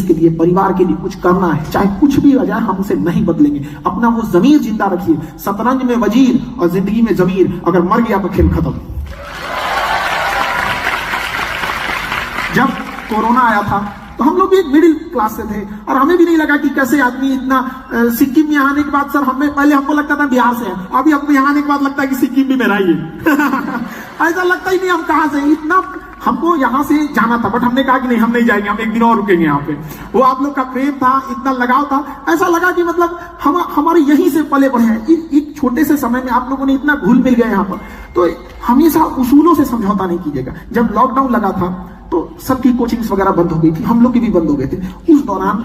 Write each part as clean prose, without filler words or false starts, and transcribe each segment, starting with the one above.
के लिए, परिवार के लिए कुछ करना है, चाहे कुछ भी हो जाए, हम उसे नहीं बदलेंगे। अपना वो जमीर जिंदा रखिए। शतरंज में वजीर और जिंदगी में जमीर, अगर मर गया तो खेल खत्म। जब कोरोना आया था तो हम लोग भी एक मिडिल क्लास से थे और हमें भी नहीं लगा कि कैसे आदमी इतना, सिक्किम में आने के बाद सर हमें पहले हमको लगता था बिहार से है, अभी हमको यहाँ आने के बाद लगता है कि सिक्किम भी मेरा ही है। ऐसा लगता ही नहीं हम कहाँ से, इतना हमको यहाँ से जाना था, बट हमने कहा कि नहीं, हम नहीं जाएंगे, हम एक दिन और रुकेंगे यहाँ पे। वो आप लोग का प्रेम था, इतना लगाव था, ऐसा लगा कि मतलब हम हमारे यहीं से पले बढ़े हैं। एक छोटे से समय में आप लोगों ने इतना घुल मिल गया यहाँ पर। तो हमेशा उसूलों से समझौता नहीं कीजिएगा। जब लॉकडाउन लगा था तो सबकी कोचिंग्स वगैरह बंद हो गई थी, हम लोग की भी बंद हो गए थे। उस दौरान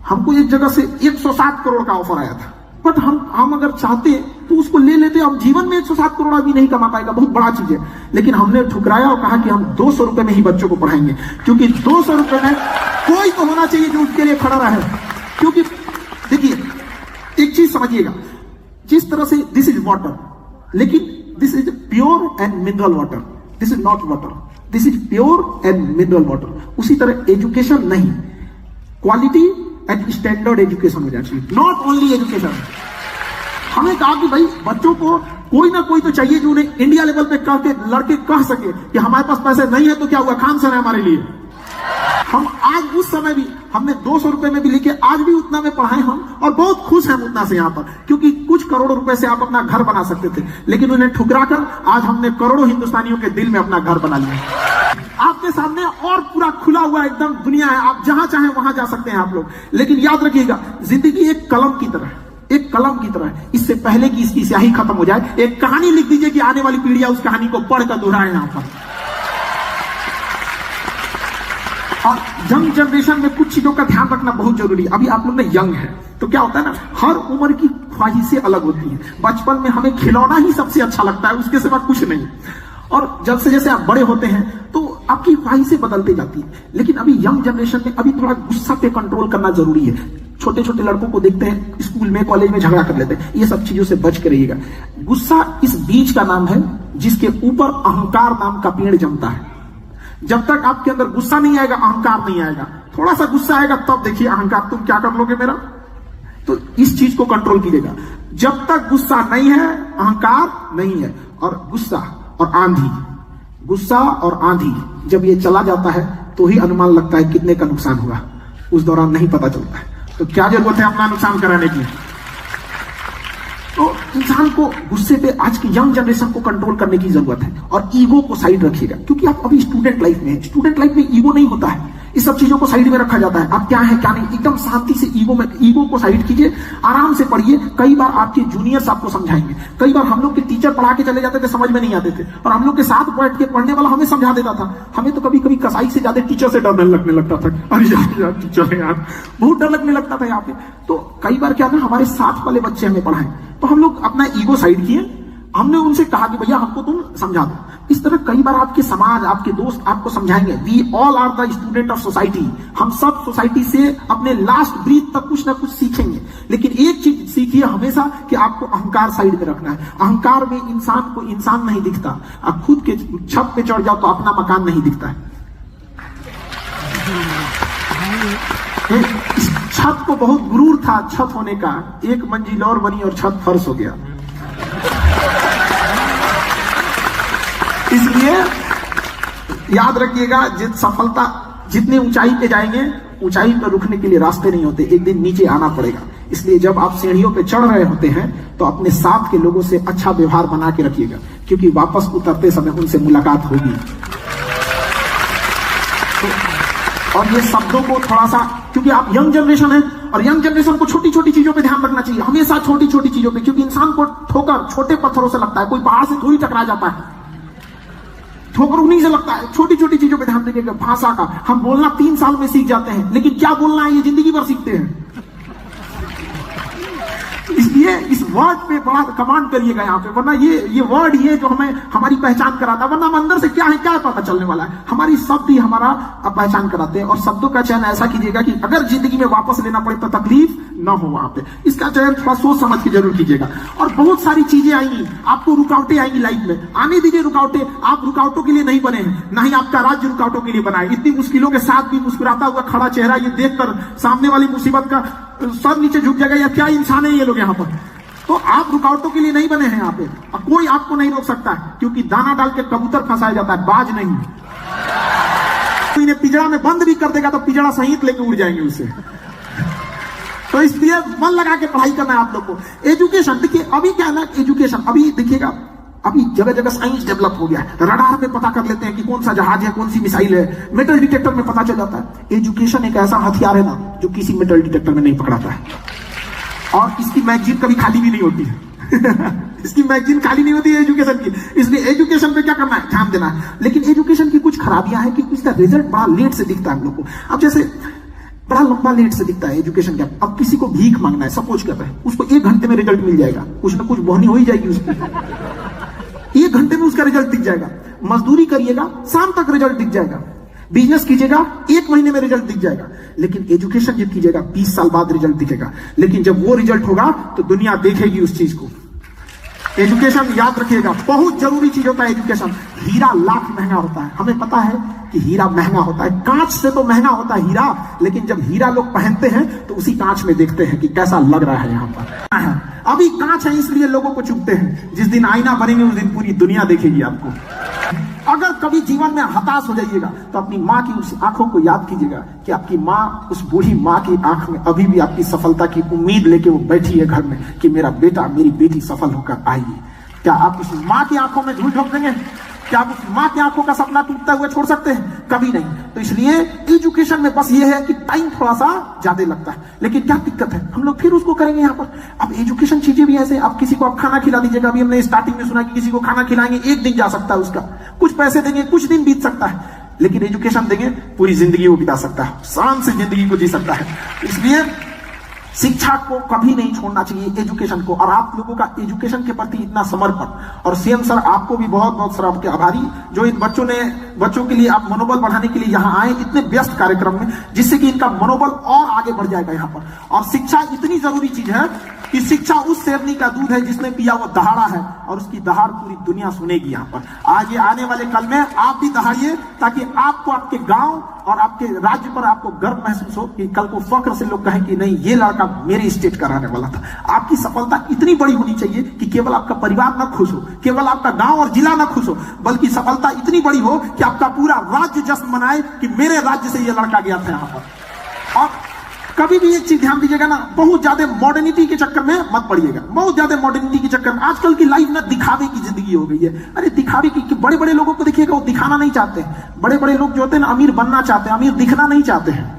हमको एक जगह से 107 करोड़ का ऑफर आया था, बट हम अगर चाहते तो उसको ले लेते। अब जीवन में 107 करोड़ भी नहीं कमा पाएगा, बहुत बड़ा चीज है, लेकिन हमने ठुकराया और कहा कि हम 200 रुपए में ही बच्चों को पढ़ाएंगे, क्योंकि 200 रुपए में कोई तो होना चाहिए जो उसके लिए खड़ा रहे। क्योंकि देखिए, एक चीज समझिएगा, जिस तरह से दिस इज वाटर, लेकिन this is pure and mineral water, this is not water, this is pure and mineral water. उसी तरह एजुकेशन नहीं, क्वालिटी एंड स्टैंडर्ड एजुकेशन हो जाती है, नॉट ओनली एजुकेशन। हमें कहा कि भाई बच्चों को कोई ना कोई तो चाहिए जो उन्हें इंडिया लेवल पे कह के लड़के कह सके कि हमारे पास पैसे नहीं है तो क्या हुआ, खान सर है हमारे लिए। हम आज उस समय भी हमने 200 रुपए में भी लिखे, आज भी उतना में पढ़ाए हम, और बहुत खुश हैं उतना से यहाँ पर, क्योंकि कुछ करोड़ों रुपए से आप अपना घर बना सकते थे, लेकिन उन्हें ठुकरा कर आज हमने करोड़ों हिंदुस्तानियों के दिल में अपना घर बना लिया। आपके सामने और पूरा खुला हुआ एकदम दुनिया है, आप जहां चाहें वहां जा सकते हैं आप लोग। लेकिन याद रखिएगा, जिंदगी एक कलम की तरह है, एक कलम की तरह है। इससे पहले कि इसकी स्याही खत्म हो जाए, एक कहानी लिख दीजिए कि आने वाली पीढ़ियां उस कहानी को पढ़कर दोहराए यहाँ पर। और यंग जनरेशन में कुछ चीजों का ध्यान रखना बहुत जरूरी है। अभी आप लोग में यंग है तो क्या होता है ना, हर उम्र की ख्वाहिशें अलग होती हैं। बचपन में हमें खिलौना ही सबसे अच्छा लगता है, उसके सिवा कुछ नहीं। और जब से जैसे आप बड़े होते हैं तो आपकी ख्वाहिशें बदलती जाती है। लेकिन अभी यंग जनरेशन में अभी थोड़ा गुस्सा पे कंट्रोल करना जरूरी है। छोटे छोटे लड़कों को देखते हैं स्कूल में, कॉलेज में झगड़ा कर लेते हैं, ये सब चीजों से बच के रहिएगा। गुस्सा इस बीज का नाम है जिसके ऊपर अहंकार नाम का पेड़ जमता है। जब तक आपके अंदर गुस्सा नहीं आएगा, अहंकार नहीं आएगा। थोड़ा सा गुस्सा आएगा तब देखिए अहंकार, तुम क्या कर लोगे मेरा। तो इस चीज को कंट्रोल कीजिएगा। जब तक गुस्सा नहीं है, अहंकार नहीं है। और गुस्सा और आंधी, गुस्सा और आंधी जब ये चला जाता है तो ही अनुमान लगता है कितने का नुकसान हुआ, उस दौरान नहीं पता चलता है। तो क्या जरूरत है अपना नुकसान कराने की। तो इंसान को गुस्से पे, आज की यंग जनरेशन को कंट्रोल करने की जरूरत है। और ईगो को साइड रखिएगा, क्योंकि आप अभी स्टूडेंट लाइफ में हैं। स्टूडेंट लाइफ में ईगो नहीं होता है, इस सब चीजों को साइड में रखा जाता है। आप क्या है क्या नहीं, एकदम शांति से ईगो को साइड कीजिए, आराम से पढ़िए। कई बार आपके जूनियर्स आपको समझाएंगे। कई बार हम लोग के टीचर पढ़ा के चले जाते थे, समझ में नहीं आते थे, और हम लोग के साथ बैठ के पढ़ने वाला हमें समझा देता था। हमें तो कभी कभी कसाई से ज्यादा टीचर से डर लगने लगता था। अरे यार टीचर है यार, बहुत डर लगने लगता था यहाँ पे। तो कई बार क्या था, हमारे साथ वाले बच्चे हमें पढ़ाएं तो हम लोग अपना ईगो साइड किए, हमने उनसे कहा कि भैया हमको तुम समझा दो। इस तरह कई बार आपके समाज, आपके दोस्त आपको समझाएंगे। We all are the student of society. हम सब सोसाइटी से अपने लास्ट ब्रीथ तक कुछ ना कुछ सीखेंगे। लेकिन एक चीज सीखिए हमेशा कि आपको अहंकार साइड में रखना है। अहंकार में इंसान को इंसान नहीं दिखता। आप खुद के छत पे चढ़ जाओ तो अपना मकान नहीं दिखता है। इस छत को बहुत गुरूर था छत होने का, एक मंजिल और बनी और छत फर्श हो गया। इसलिए याद रखिएगा, सफलता जितनी ऊंचाई पे जाएंगे, ऊंचाई पर रुकने के लिए रास्ते नहीं होते, एक दिन नीचे आना पड़ेगा। इसलिए जब आप सीढ़ियों पे चढ़ रहे होते हैं तो अपने साथ के लोगों से अच्छा व्यवहार बना के रखिएगा, क्योंकि वापस उतरते समय उनसे मुलाकात होगी। और ये शब्दों को थोड़ा सा, क्योंकि आप यंग जनरेशन है और यंग जनरेशन को छोटी छोटी चीजों पे ध्यान रखना चाहिए, हमेशा छोटी छोटी चीजों पे। क्योंकि इंसान को ठोकर छोटे पत्थरों से लगता है, कोई पहाड़ से थोड़ी टकरा जाता है, ठोकर उन्हीं से लगता है। छोटी छोटी चीजों पे ध्यान रखिएगा। भाषा का हम बोलना 3 साल में सीख जाते हैं, लेकिन क्या बोलना है ये जिंदगी भर सीखते हैं। इसलिए इस वर्ड पे बड़ा कमांड करिएगा यहाँ पे, वरना ये वर्ड ये जो हमें हमारी पहचान कराता, वरना हम अंदर से क्या है क्या पता चलने वाला है। हमारी शब्द ही हमारा पहचान कराते हैं। और शब्दों का चयन ऐसा कीजिएगा कि अगर जिंदगी में वापस लेना पड़े तो तकलीफ ना हो वहां पे। इसका चयन थोड़ा सोच समझ के जरूर कीजिएगा। और बहुत सारी चीजें आएंगी, आपको रुकावटें आएंगी लाइफ में, आने दीजिए रुकावटें। आप रुकावटों के लिए नहीं बने हैं, ना ही आपका राज्य रुकावटों के लिए बना है। इतनी मुश्किलों के साथ भी मुस्कुराता हुआ खड़ा चेहरा ये देखकर सामने वाली मुसीबत का सर नीचे झुक जाएगा, या क्या इंसान है ये लोग यहाँ पर। तो आप रुकावटों के लिए नहीं बने हैं यहाँ पे, और कोई आपको नहीं रोक सकता है, क्योंकि दाना डाल के कबूतर फंसाया जाता है, बाज नहीं। तो इन्हें पिंजड़ा में बंद भी कर देगा तो पिंजड़ा सहित लेके उड़ जाएंगे उसे। तो इसलिए मन लगा के पढ़ाई करना है आप लोग को। एजुकेशन देखिए, अभी क्या है ना, एजुकेशन अभी देखिएगा, अभी जगह जगह साइंस डेवलप हो गया है। रडार पे पता कर लेते हैं कि कौन सा जहाज है, कौन सी मिसाइल है, मेटल डिटेक्टर में पता चल जाता है। एजुकेशन एक ऐसा हथियार है ना जो किसी मेटल डिटेक्टर में नहीं पकड़ाता है, और इसकी मैगजीन कभी खाली भी नहीं होती है। इसकी मैगजीन खाली नहीं होती है एजुकेशन की। इसलिए एजुकेशन पे क्या करना है, ध्यान देना है। लेकिन एजुकेशन की कुछ खराबियां हैं कि इसका रिजल्ट बड़ा लेट से दिखता है हम लोग को। अब जैसे बड़ा लंबा लेट से दिखता है एजुकेशन का। अब किसी को भीख मांगना है, सपोज कर रहे हैं, उसको 1 घंटे में रिजल्ट मिल जाएगा, कुछ ना कुछ बोहनी हो ही जाएगी उसकी। 1 घंटे में उसका रिजल्ट दिख जाएगा। मजदूरी करिएगा, शाम तक रिजल्ट दिख जाएगा। बिजनेस कीजिएगा, 1 महीने में रिजल्ट दिख जाएगा। लेकिन एजुकेशन जब कीजिएगा 20 साल बाद रिजल्ट दिखेगा। लेकिन जब वो रिजल्ट होगा तो दुनिया देखेगी उस चीज को। एजुकेशन याद रखिएगा, बहुत जरूरी चीज होता है एजुकेशन। हीरा लाख महंगा होता है, हमें पता है कि हीरा महंगा होता है। कांच से तो महंगा होता है हीरा, लेकिन जब हीरा लोग पहनते हैं तो उसी कांच में देखते हैं कि कैसा लग रहा है यहाँ पर। अभी कांच है इसलिए लोगों को चुभते हैं, जिस दिन आईना बनेंगे उस दिन पूरी दुनिया देखेगी आपको। अगर कभी जीवन में हताश हो जाइएगा तो अपनी माँ की उस आंखों को याद कीजिएगा कि आपकी माँ, उस बूढ़ी माँ की आंख में अभी भी आपकी सफलता की उम्मीद लेके वो बैठी है घर में कि मेरा बेटा मेरी बेटी सफल होकर आएगी। क्या आप उस माँ की आंखों में धूल झोंक देंगे? क्या आप उस माँ की आंखों का सपना टूटता हुआ छोड़ सकते हैं? कभी नहीं। तो इसलिए एजुकेशन में बस ये है कि टाइम थोड़ा सा ज्यादा लगता है, लेकिन क्या दिक्कत है, हम लोग फिर उसको करेंगे यहाँ पर। अब एजुकेशन चीजें भी ऐसे, आप किसी को आप खाना खिला दीजिएगा। अभी हमने स्टार्टिंग में सुना कि किसी को खाना खिलाएंगे 1 दिन जा सकता है उसका, कुछ पैसे देंगे कुछ दिन बीत सकता है, लेकिन एजुकेशन देंगे पूरी जिंदगी वो बिता सकता है, शान से जिंदगी को जी सकता है। इसलिए शिक्षा को कभी नहीं छोड़ना चाहिए, एजुकेशन को। और आप लोगों का एजुकेशन के प्रति इतना समर्पण, और सीएम सर आपको भी बहुत बहुत सर आपके आभारी, जो इन बच्चों के लिए आप मनोबल बढ़ाने के लिए यहाँ आए इतने व्यस्त कार्यक्रम में, जिससे कि इनका मनोबल और आगे बढ़ जाएगा यहाँ पर। और शिक्षा इतनी जरूरी चीज है कि शिक्षा उस शेरनी का दूध है जिसने पिया वो दहाड़ा है, और उसकी दहाड़ पूरी दुनिया सुनेगी यहाँ पर। आगे आने वाले कल में आप भी दहाड़िए, ताकि आपको आपके गांव और आपके राज्य पर आपको गर्व महसूस हो कि कल को फक्र से लोग कहें कि नहीं, ये लड़का मेरे स्टेट का रहने वाला था। आपकी सफलता इतनी बड़ी होनी चाहिए कि केवल आपका परिवार ना खुश हो, केवल आपका गांव और जिला ना खुश हो, बल्कि सफलता इतनी बड़ी हो कि आपका पूरा राज्य जश्न मनाए कि मेरे राज्य से ये लड़का गया था यहाँ पर। और कभी भी एक चीज ध्यान दीजिएगा ना, बहुत ज्यादा मॉडर्निटी के चक्कर में मत पड़िएगा। बहुत ज्यादा मॉडर्निटी के चक्कर में आजकल की लाइफ ना दिखावे की जिंदगी हो गई है। अरे दिखावे की, बड़े बड़े लोगों को देखिएगा वो दिखाना नहीं चाहते हैं। बड़े बड़े लोग जो होते हैं ना अमीर बनना चाहते हैं, अमीर दिखना नहीं चाहते हैं।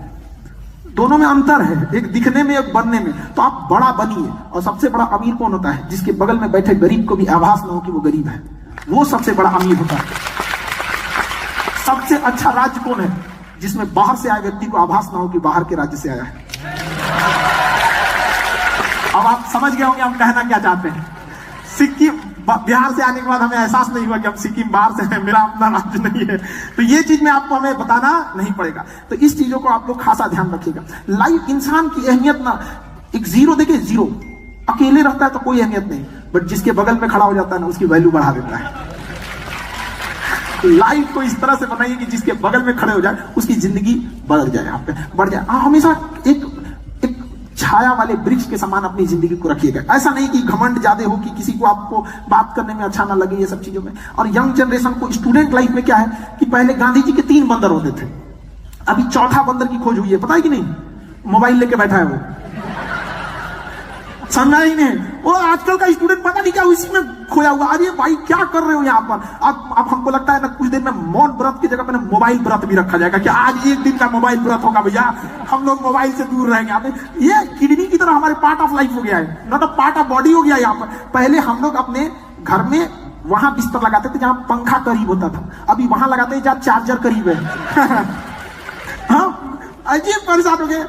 दोनों में अंतर है, एक दिखने में एक बनने में। तो आप बड़ा बनिए। और सबसे बड़ा अमीर कौन होता है? जिसके बगल में बैठे गरीब को भी आभास ना हो कि वो गरीब है, वो सबसे बड़ा अमीर होता है। सबसे अच्छा राज्य कौन है? जिसमें बाहर से आए व्यक्ति को आभास ना हो कि बाहर के राज्य से आया है। अब आप समझ गए होंगे हम कहना क्या चाहते हैं। सिक्किम, बिहार से आने के बाद हमें एहसास नहीं हुआ कि हम सिक्किम बाहर से हैं, मेरा अपना राज्य नहीं है। तो ये चीज में आपको हमें बताना नहीं पड़ेगा। तो इस चीजों को आप लोग खासा ध्यान रखिएगा। लाइफ, इंसान की अहमियत ना, एक जीरो देखिए, जीरो अकेले रहता है तो कोई अहमियत नहीं, बट जिसके बगल में खड़ा हो जाता है ना उसकी वैल्यू बढ़ा देता है। लाइफ को इस तरह से बनाइए कि जिसके बगल में खड़े हो जाए उसकी जिंदगी बढ़ जाए, आप पे बढ़ जाए। हमेशा एक छाया वाले वृक्ष के समान अपनी जिंदगी को रखिएगा। ऐसा नहीं कि घमंड ज्यादा हो कि किसी को आपको बात करने में अच्छा ना लगे, ये सब चीजों में। और यंग जनरेशन को, स्टूडेंट लाइफ में क्या है कि पहले गांधी जी के 3 बंदर होते थे, अभी 4था बंदर की खोज हुई है, पता है कि नहीं? मोबाइल लेके बैठा है वो, समझा ही नहीं। वो आजकल का स्टूडेंट पता नहीं क्या उसी में खोया हुआ। अरे भाई क्या कर रहे हो यहाँ पर? अब हमको लगता है ना कुछ देर में मौन व्रत की जगह पे ना मोबाइल व्रत भी रखा जाएगा कि आज 1 दिन का मोबाइल व्रत होगा भैया, हम लोग मोबाइल से दूर रहेंगे। ये किडनी की तरह हमारे पार्ट ऑफ लाइफ हो गया है, not a part of body हो गया यहाँ पर। पहले हम लोग अपने घर में वहां बिस्तर लगाते थे जहां पंखा करीब होता था, अभी वहां लगाते हैं जहां चार्जर करीब है। हाँ, अजीब परेशान हो गए।